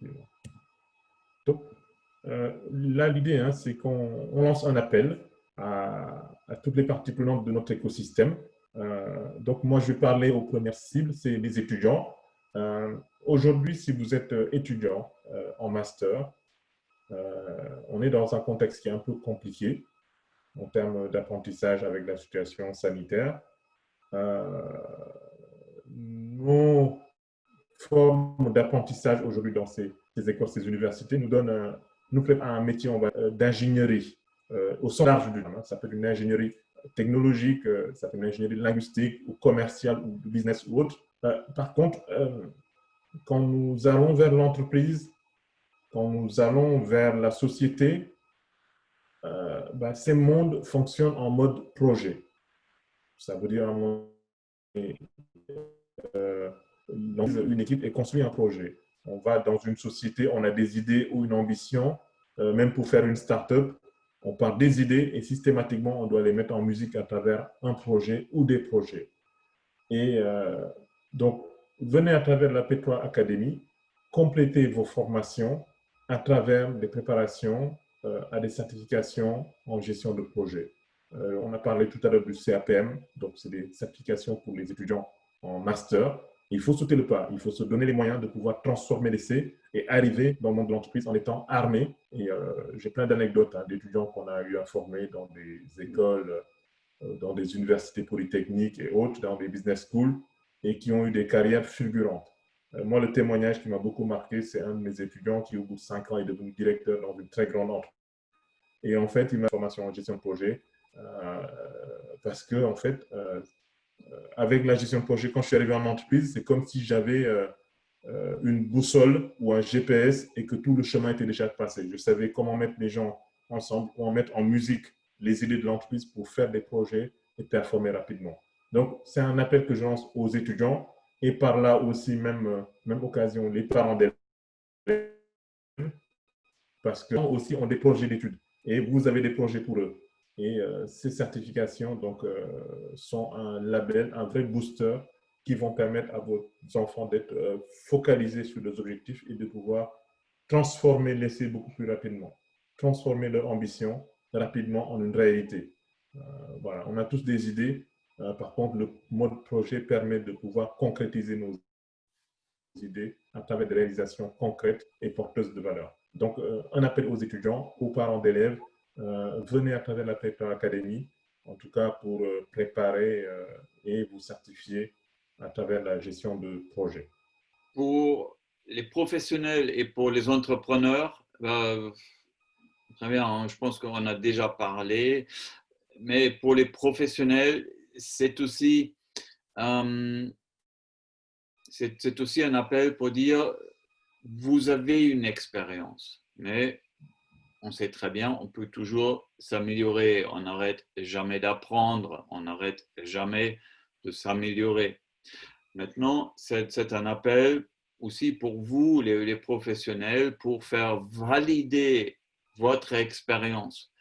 effectivement. Donc, là, l'idée, hein, c'est qu'on lance un appel à toutes les parties prenantes de notre écosystème. Donc, moi, je vais parler aux premières cibles, c'est les étudiants. Aujourd'hui, si vous êtes étudiant en master, on est dans un contexte qui est un peu compliqué en termes d'apprentissage avec la situation sanitaire. Nos formes d'apprentissage aujourd'hui dans ces écoles, ces universités nous prennent un métier d'ingénierie au sens large du terme. Ça peut être une ingénierie technologique, ça peut être une ingénierie linguistique ou commerciale ou business ou autre. Par contre, quand nous allons vers l'entreprise, quand nous allons vers la société, ces mondes fonctionnent en mode projet. Ça veut dire une équipe et construit un projet. On va dans une société, on a des idées ou une ambition, même pour faire une start-up, on part des idées et systématiquement, on doit les mettre en musique à travers un projet ou des projets. Et donc, venez à travers la P3 Academy, complétez vos formations à travers des préparations à des certifications en gestion de projet. On a parlé tout à l'heure du CAPM, donc c'est des certifications pour les étudiants en master. Il faut sauter le pas, il faut se donner les moyens de pouvoir transformer l'essai et arriver dans le monde de l'entreprise en étant armé. Et j'ai plein d'anecdotes d'étudiants qu'on a eu à former dans des écoles, dans des universités polytechniques et autres, dans des business schools, et qui ont eu des carrières fulgurantes. Moi, le témoignage qui m'a beaucoup marqué, c'est un de mes étudiants qui, au bout de 5 ans, est devenu directeur dans une très grande entreprise. Et en fait, il m'a fait une formation en gestion de projet parce que, en fait, avec la gestion de projet, quand je suis arrivé en entreprise, c'est comme si j'avais une boussole ou un GPS et que tout le chemin était déjà passé. Je savais comment mettre les gens ensemble, comment mettre en musique les idées de l'entreprise pour faire des projets et performer rapidement. Donc, c'est un appel que je lance aux étudiants et par là aussi, même occasion, les parents d'élèves, parce qu'eux aussi ont des projets d'études et vous avez des projets pour eux. Et ces certifications donc, sont un label, un vrai booster qui vont permettre à vos enfants d'être focalisés sur leurs objectifs et de pouvoir transformer l'essai beaucoup plus rapidement, transformer leur ambition rapidement en une réalité. Voilà, on a tous des idées. Par contre, le mode projet permet de pouvoir concrétiser nos idées à travers des réalisations concrètes et porteuses de valeur. Donc, un appel aux étudiants, aux parents d'élèves, venez à travers la P3 Academy, en tout cas pour préparer et vous certifier à travers la gestion de projets. Pour les professionnels et pour les entrepreneurs, très bien, hein, je pense qu'on a déjà parlé, mais pour les professionnels, c'est aussi un appel pour dire, vous avez une expérience, mais on sait très bien, on peut toujours s'améliorer. On n'arrête jamais d'apprendre, on n'arrête jamais de s'améliorer. Maintenant, c'est un appel aussi pour vous, les professionnels, pour faire valider votre expérience.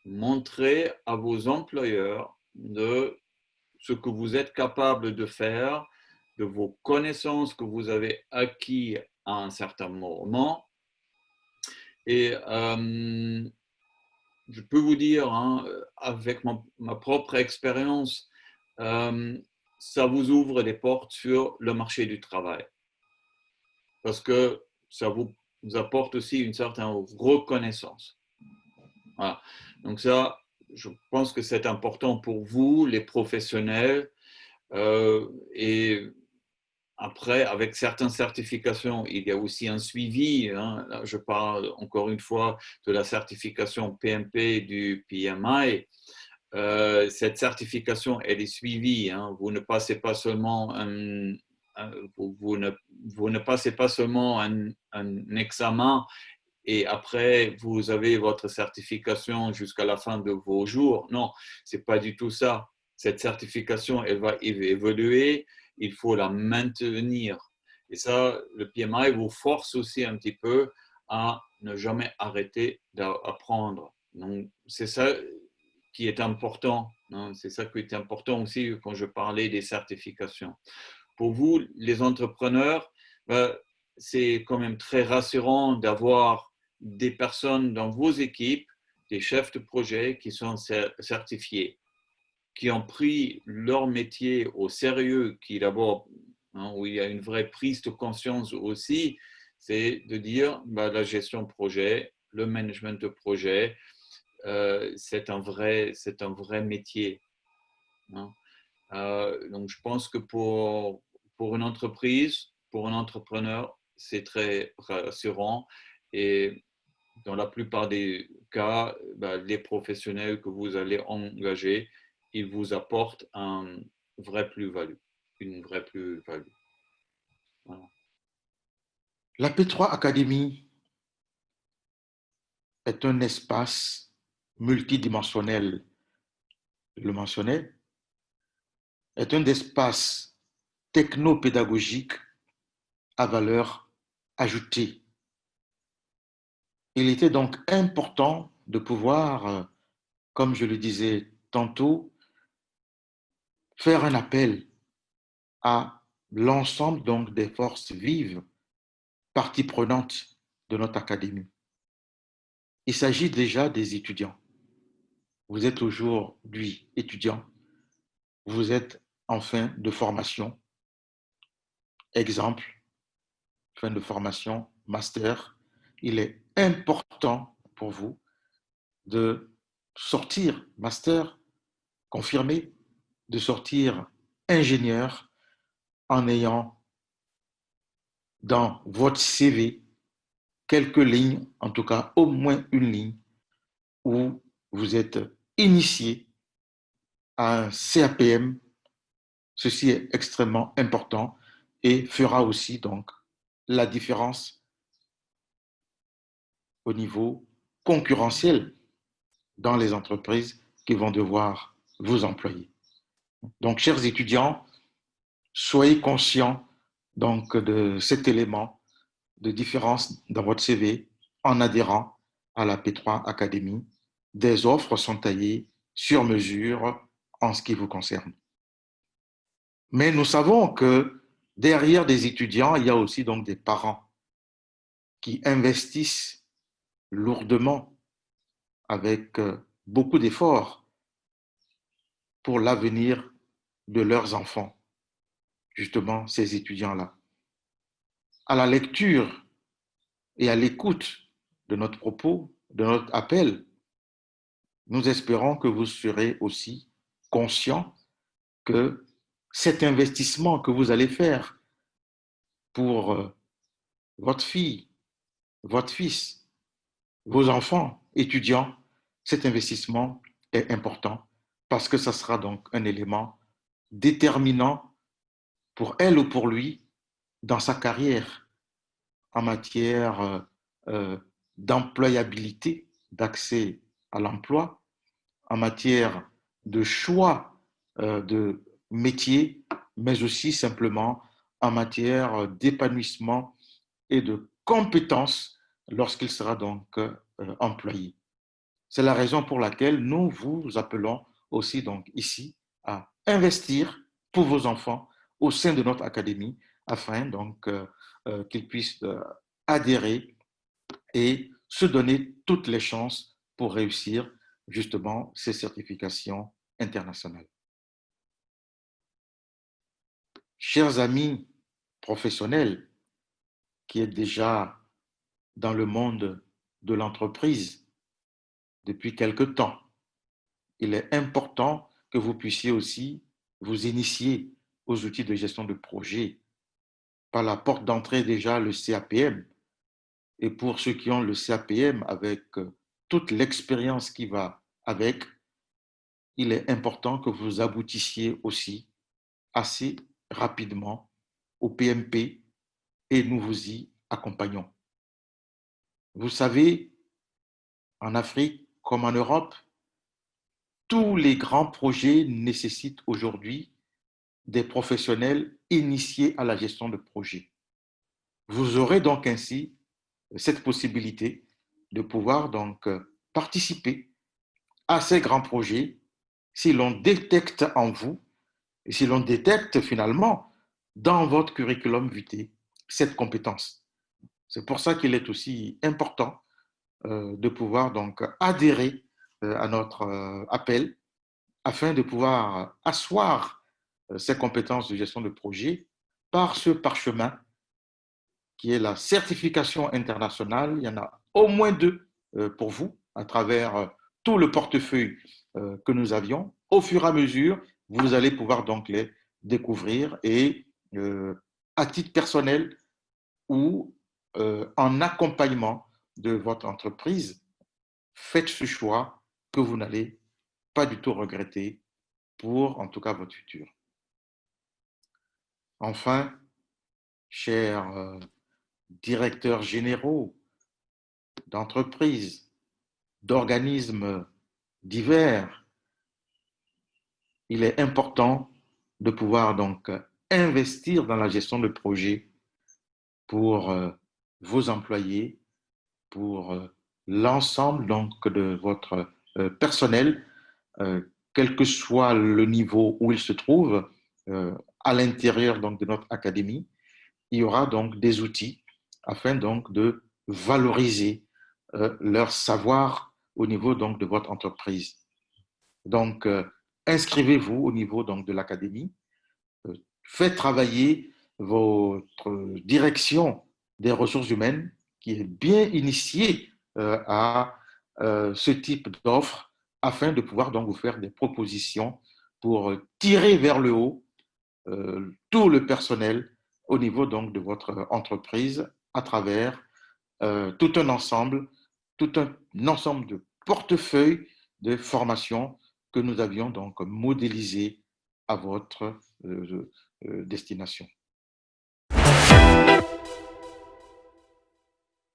Montrer à vos employeurs de ce que vous êtes capable de faire, de vos connaissances que vous avez acquises à un certain moment. Et je peux vous dire, hein, avec ma propre expérience, ça vous ouvre des portes sur le marché du travail. Parce que ça vous apporte aussi une certaine reconnaissance. Voilà. Donc ça, je pense que c'est important pour vous, les professionnels. Et après, avec certaines certifications, il y a aussi un suivi. Hein. Là, je parle encore une fois de la certification PMP du PMI. Cette certification, elle est suivie. Hein. Vous ne passez pas seulement vous ne passez pas seulement un examen et après vous avez votre certification jusqu'à la fin de vos jours. Non, c'est pas du tout ça. Cette certification, elle va évoluer. Il faut la maintenir. Et ça, le PMI vous force aussi un petit peu à ne jamais arrêter d'apprendre. Donc, c'est ça qui est important. Hein. C'est ça qui est important aussi quand je parlais des certifications. Pour vous, les entrepreneurs, c'est quand même très rassurant d'avoir des personnes dans vos équipes, des chefs de projet qui sont certifiés, qui ont pris leur métier au sérieux, qui d'abord, où il y a une vraie prise de conscience aussi, c'est de dire la gestion de projet, le management de projet, c'est un vrai métier. Donc, je pense que pour une entreprise, pour un entrepreneur, c'est très rassurant. Et dans la plupart des cas, les professionnels que vous allez engager, ils vous apportent une vraie plus-value. Voilà. La P3 Academy est un espace multidimensionnel, je le mentionnais, est un espace techno-pédagogique à valeur ajoutée. Il était donc important de pouvoir, comme je le disais tantôt, faire un appel à l'ensemble donc des forces vives, parties prenantes de notre académie. Il s'agit déjà des étudiants. Vous êtes aujourd'hui étudiant, vous êtes en fin de formation. Exemple, fin de formation, master. Il est important pour vous de sortir master confirmé, de sortir ingénieur en ayant dans votre CV quelques lignes, en tout cas au moins une ligne, où vous êtes initié à un CAPM. Ceci est extrêmement important et fera aussi donc la différence au niveau concurrentiel dans les entreprises qui vont devoir vous employer. Donc, chers étudiants, soyez conscients donc de cet élément de différence dans votre CV en adhérant à la P3 Academy. Des offres sont taillées sur mesure en ce qui vous concerne. Mais nous savons que derrière des étudiants, il y a aussi donc des parents qui investissent lourdement avec beaucoup d'efforts pour l'avenir de leurs enfants, justement ces étudiants-là. À la lecture et à l'écoute de notre propos, de notre appel, nous espérons que vous serez aussi conscients que cet investissement que vous allez faire pour votre fille, votre fils, vos enfants étudiants, cet investissement est important parce que ça sera donc un élément déterminant pour elle ou pour lui dans sa carrière en matière d'employabilité, d'accès à l'emploi, en matière de choix de métier, mais aussi simplement en matière d'épanouissement et de compétences lorsqu'il sera donc employé. C'est la raison pour laquelle nous vous appelons aussi donc ici à investir pour vos enfants au sein de notre académie afin donc qu'ils puissent adhérer et se donner toutes les chances pour réussir justement ces certifications internationales. Chers amis professionnels qui êtes déjà dans le monde de l'entreprise depuis quelque temps, il est important que vous puissiez aussi vous initier aux outils de gestion de projet. Par la porte d'entrée déjà le CAPM. Et pour ceux qui ont le CAPM avec toute l'expérience qui va avec, il est important que vous aboutissiez aussi assez rapidement au PMP et nous vous y accompagnons. Vous savez, en Afrique comme en Europe, tous les grands projets nécessitent aujourd'hui des professionnels initiés à la gestion de projet. Vous aurez donc ainsi cette possibilité de pouvoir donc participer à ces grands projets si l'on détecte en vous et si l'on détecte finalement dans votre curriculum vitae cette compétence. C'est pour ça qu'il est aussi important de pouvoir donc adhérer à notre appel afin de pouvoir asseoir ces compétences de gestion de projet par ce parchemin qui est la certification internationale. Il y en a au moins 2 pour vous à travers tout le portefeuille que nous avions. Au fur et à mesure, vous allez pouvoir donc les découvrir et à titre personnel ou en accompagnement de votre entreprise, faites ce choix que vous n'allez pas du tout regretter pour, en tout cas, votre futur. Enfin, chers directeurs généraux d'entreprises, d'organismes divers, il est important de pouvoir donc investir dans la gestion de projet pour vos employés, pour l'ensemble donc de votre personnel, quel que soit le niveau où il se trouve, à l'intérieur donc de notre académie, il y aura donc des outils afin donc de valoriser leur savoir au niveau donc de votre entreprise. Donc, inscrivez-vous au niveau donc de l'académie, faites travailler votre direction des ressources humaines qui est bien initiée à ce type d'offres afin de pouvoir donc vous faire des propositions pour tirer vers le haut tout le personnel au niveau donc de votre entreprise à travers tout un ensemble de portefeuilles de formation que nous avions donc modélisé à votre destination.